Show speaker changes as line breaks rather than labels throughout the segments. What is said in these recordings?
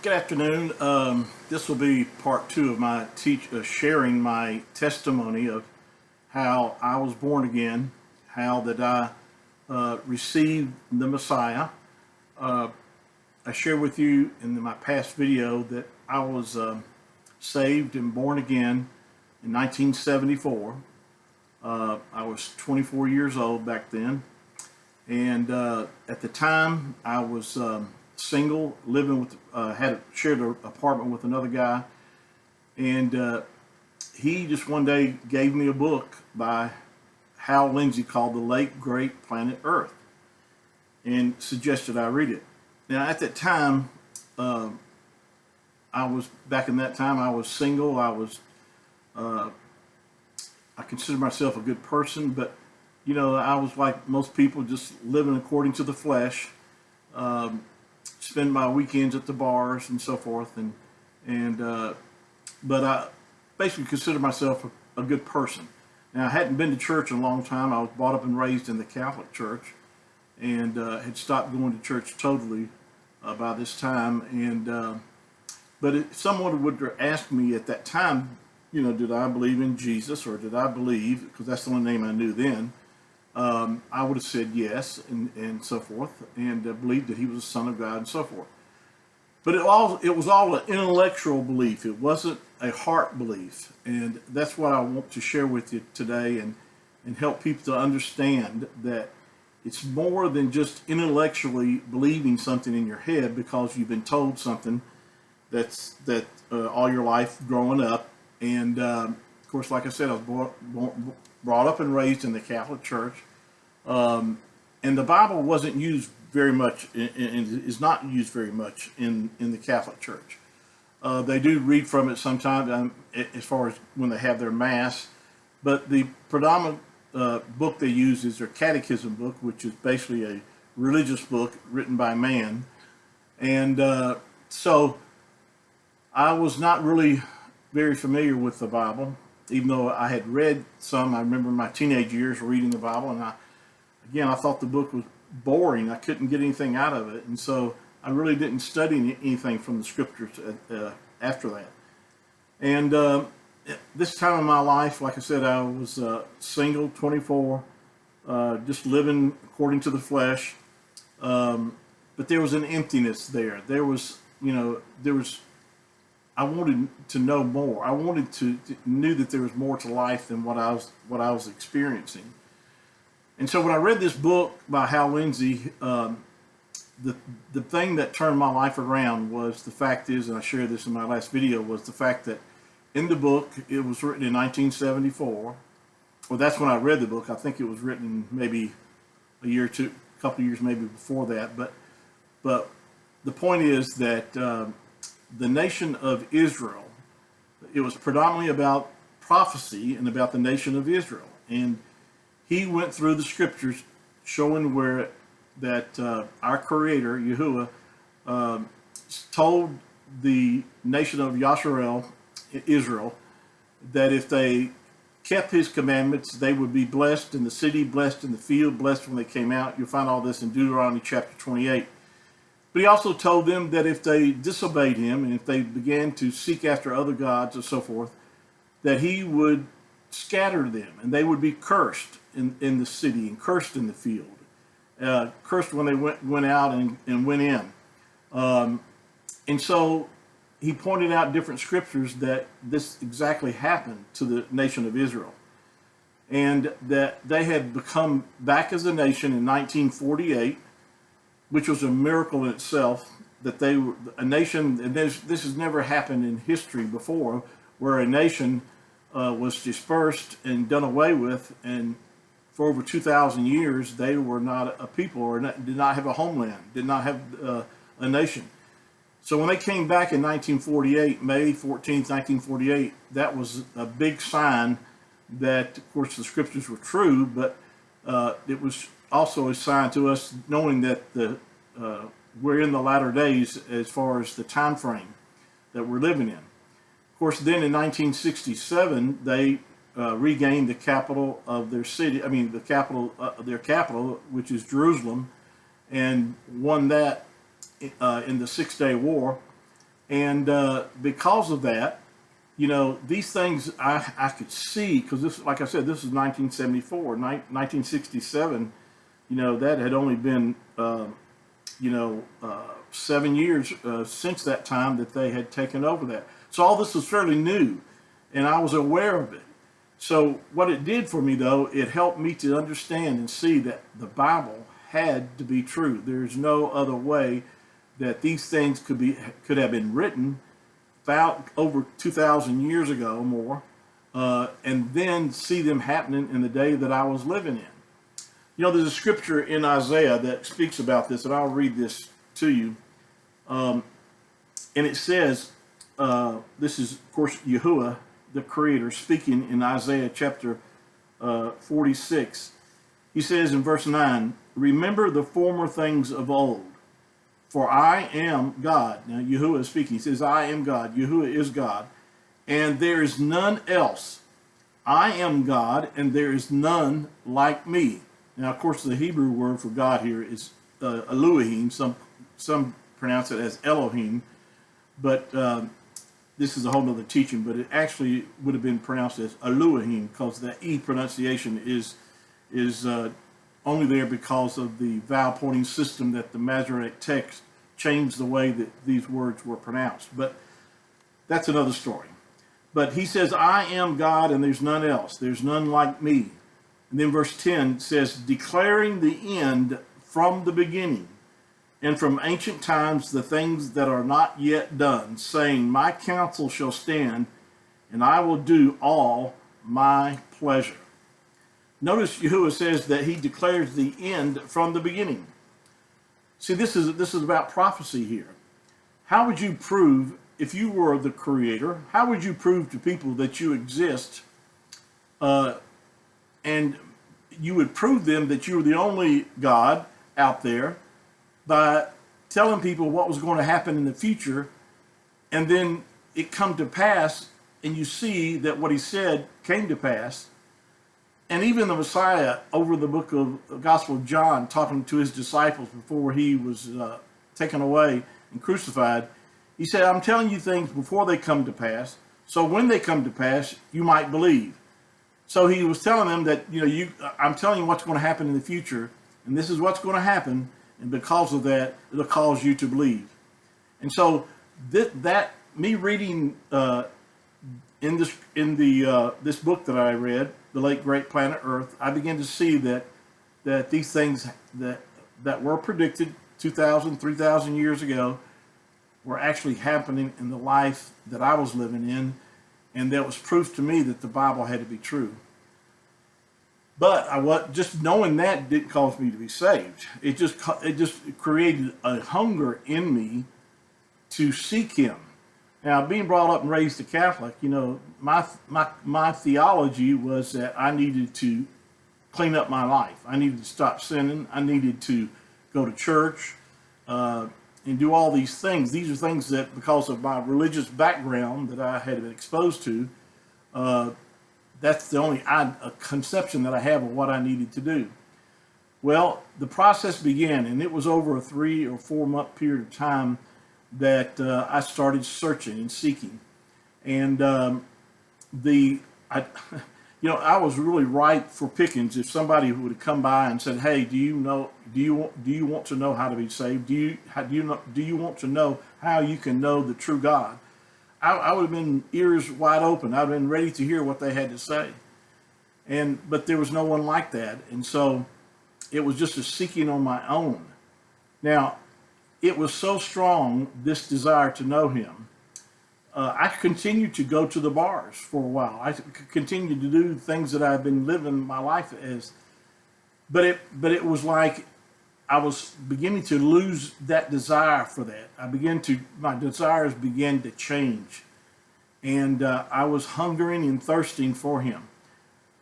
Good afternoon. This will be part two of my sharing my testimony of how I was born again, how that I received the Messiah. I shared with you in my past video that I was saved and born again in 1974. I was 24 years old back then, and at the time I was single, living with had shared an apartment with another guy, and he just one day gave me a book by Hal Lindsey called The Late Great Planet Earth, and suggested I read it. Now at that time, I was back in that time I was single. I consider myself a good person, but I was like most people, just living according to the flesh. Spend my weekends at the bars and so forth, but I basically consider myself a good person. Now I hadn't been to church in a long time. I was brought up and raised in the Catholic Church, and had stopped going to church totally by this time. But if someone would ask me at that time, did I believe in Jesus, or did I believe, because that's the only name I knew then, I would have said yes, and so forth, and believed that he was the Son of God and so forth. But it was all an intellectual belief. It wasn't a heart belief, and that's what I want to share with you today, and help people to understand that it's more than just intellectually believing something in your head because you've been told something that all your life growing up. And of course, like I said, I was brought up and raised in the Catholic Church, and the Bible wasn't used very much, and is not used very much in the Catholic Church. They do read from it sometimes, as far as when they have their Mass, but the predominant book they use is their Catechism book, which is basically a religious book written by man. And so I was not really very familiar with the Bible, even though I had read some. I remember my teenage years reading the Bible, and I thought the book was boring. I couldn't get anything out of it, and so I really didn't study anything from the scriptures after that. And this time in my life, like I said, I was single, 24, just living according to the flesh. But there was an emptiness there. I wanted to know more. I wanted knew that there was more to life than what I was experiencing. And so when I read this book by Hal Lindsey, the thing that turned my life around was the fact is, and I shared this in my last video, was the fact that in the book, it was written in 1974. Well, that's when I read the book. I think it was written maybe a year or two, a couple of years maybe before that. But the point is that the nation of Israel, it was predominantly about prophecy and about the nation of Israel. And he went through the scriptures showing where that our Creator, Yahuwah, told the nation of Israel, that if they kept his commandments, they would be blessed in the city, blessed in the field, blessed when they came out. You'll find all this in Deuteronomy chapter 28. But he also told them that if they disobeyed him, and if they began to seek after other gods and so forth, that he would scatter them, and they would be cursed in the city and cursed in the field, cursed when they went out and went in. And so he pointed out different scriptures that this exactly happened to the nation of Israel, and that they had become back as a nation in 1948, which was a miracle in itself, that they were a nation. And this has never happened in history before, where a nation was dispersed and done away with, and for over 2,000 years they were not a people, or did not have a homeland, did not have a nation. So when they came back in 1948, May 14th, 1948, that was a big sign that, of course, the scriptures were true, but it was also a sign to us, knowing that we're in the latter days as far as the time frame that we're living in. Of course, then in 1967, they regained the capital of their city. Their capital, which is Jerusalem, and won that in the 6-Day War. And because of that, you know, these things I could see, because this, like I said, this is 1974, 1967. You know, that had only been, 7 years since that time that they had taken over that. So all this was fairly new, and I was aware of it. So what it did for me, though, it helped me to understand and see that the Bible had to be true. There's no other way that these things could have been written about over 2,000 years ago or more, and then see them happening in the day that I was living in. You know, there's a scripture in Isaiah that speaks about this, and I'll read this to you. And it says, this is, of course, Yahuwah, the Creator, speaking in Isaiah chapter 46. He says in verse 9, "Remember the former things of old, for I am God." Now, Yahuwah is speaking. He says, "I am God." Yahuwah is God, and there is none else. I am God, and there is none like me. Now, of course, the Hebrew word for God here is Elohim. Some pronounce it as Elohim, but this is a whole other teaching. But it actually would have been pronounced as Elohim, because the E pronunciation is only there because of the vowel pointing system that the Masoretic text changed the way that these words were pronounced. But that's another story. But he says, "I am God, and there's none else. There's none like me." And then verse 10 says, "Declaring the end from the beginning, and from ancient times the things that are not yet done, saying, my counsel shall stand, and I will do all my pleasure." Notice Yahuwah says that he declares the end from the beginning. See, this is about prophecy here. How would you prove, if you were the Creator, how would you prove to people that you exist, and you would prove them that you were the only God out there by telling people what was going to happen in the future, and then it come to pass, and you see that what he said came to pass? And even the Messiah, over the book of the Gospel of John, talking to his disciples before he was taken away and crucified, he said, "I'm telling you things before they come to pass, so when they come to pass, you might believe." So he was telling them that, I'm telling you what's going to happen in the future, and this is what's going to happen, and because of that, it'll cause you to believe. And so me reading in this book that I read, The Late Great Planet Earth, I began to see that these things that were predicted 2,000, 3,000 years ago were actually happening in the life that I was living in, and that was proof to me that the Bible had to be true. But just knowing that didn't cause me to be saved. It just created a hunger in me to seek Him. Now, being brought up and raised a Catholic, my theology was that I needed to clean up my life. I needed to stop sinning. I needed to go to church and do all these things. These are things that, because of my religious background that I had been exposed to, that's the only conception that I have of what I needed to do. Well, the process began, and it was over a 3 or 4 month period of time that I started searching and seeking. And I was really ripe for pickings if somebody would have come by and said, "Hey, do you want to know how to be saved? Do you want to know how you can know the true God?" I would have been ears wide open. I'd have been ready to hear what they had to say. But there was no one like that. And so it was just a seeking on my own. Now, it was so strong, this desire to know Him. I continued to go to the bars for a while. I continued to do things that I've been living my life as. But it was like I was beginning to lose that desire for that. My desires began to change. And I was hungering and thirsting for Him.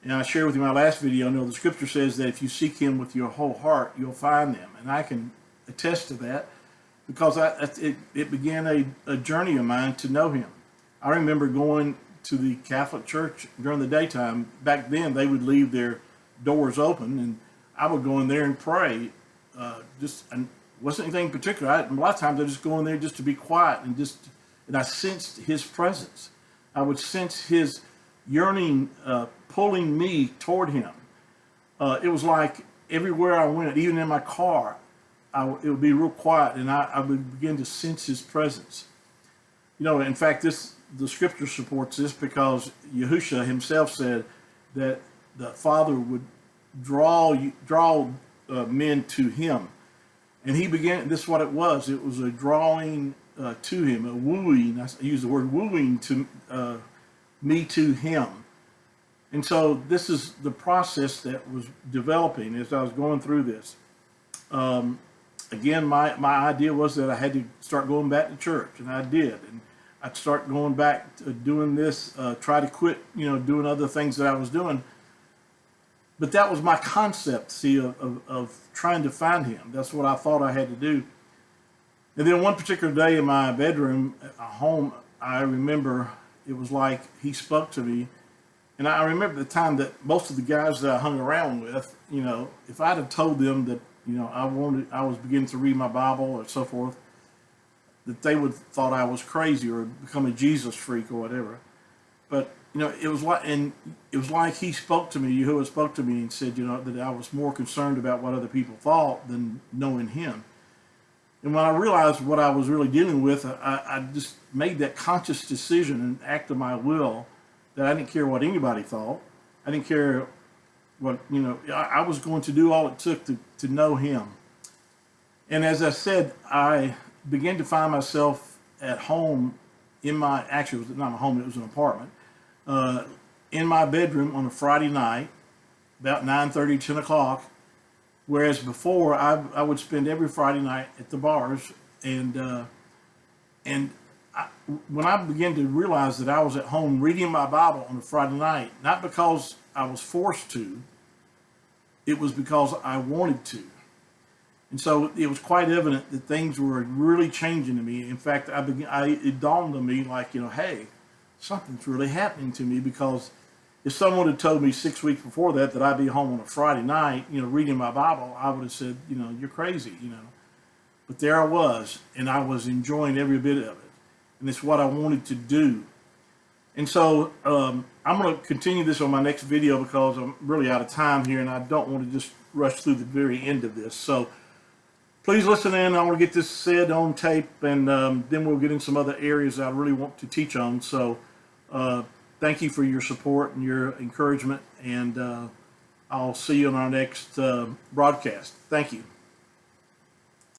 And I shared with you in my last video, the scripture says that if you seek Him with your whole heart, you'll find them. And I can attest to that, because it began a journey of mine to know Him. I remember going to the Catholic Church during the daytime. Back then, they would leave their doors open, and I would go in there and pray. And wasn't anything particular. A lot of times I just go in there just to be quiet and just and I sensed his presence. I would sense his yearning, pulling me toward him. It was like everywhere I went, even in my car, it would be real quiet, and I would begin to sense his presence. You know, in fact, the scripture supports this because Yahushua himself said that the Father would draw men to him, and he began. This is what it was. It was a drawing to him, a wooing. I use the word wooing to me to him. And so this is the process that was developing as I was going through this. Again, my idea was that I had to start going back to church, and I did. And I'd start going back to doing this, try to quit, doing other things that I was doing. But that was my concept, see, of trying to find him. That's what I thought I had to do. And then one particular day in my bedroom at home, I remember it was like he spoke to me. And I remember the time that most of the guys that I hung around with, if I'd have told them that, I was beginning to read my Bible or so forth, that they would thought I was crazy or become a Jesus freak or whatever. But it was like he spoke to me. Yahuwah spoke to me and said, that I was more concerned about what other people thought than knowing him. And when I realized what I was really dealing with, I just made that conscious decision and act of my will that I didn't care what anybody thought. I didn't care what, I was going to do all it took to know him. And as I said, I began to find myself at home actually it was not my home, it was an apartment, in my bedroom on a Friday night, about 9:30, 10 o'clock, whereas before I would spend every Friday night at the bars. When I began to realize that I was at home reading my Bible on a Friday night, not because I was forced to, it was because I wanted to. And so it was quite evident that things were really changing to me. In fact, it dawned on me like, hey, something's really happening to me, because if someone had told me 6 weeks before that I'd be home on a Friday night, reading my Bible, I would have said, you're crazy, But there I was, and I was enjoying every bit of it. And it's what I wanted to do. And so I'm going to continue this on my next video because I'm really out of time here, and I don't want to just rush through the very end of this. So please listen in. I want to get this said on tape, and then we'll get in some other areas I really want to teach on. So thank you for your support and your encouragement, and I'll see you on our next broadcast. Thank you.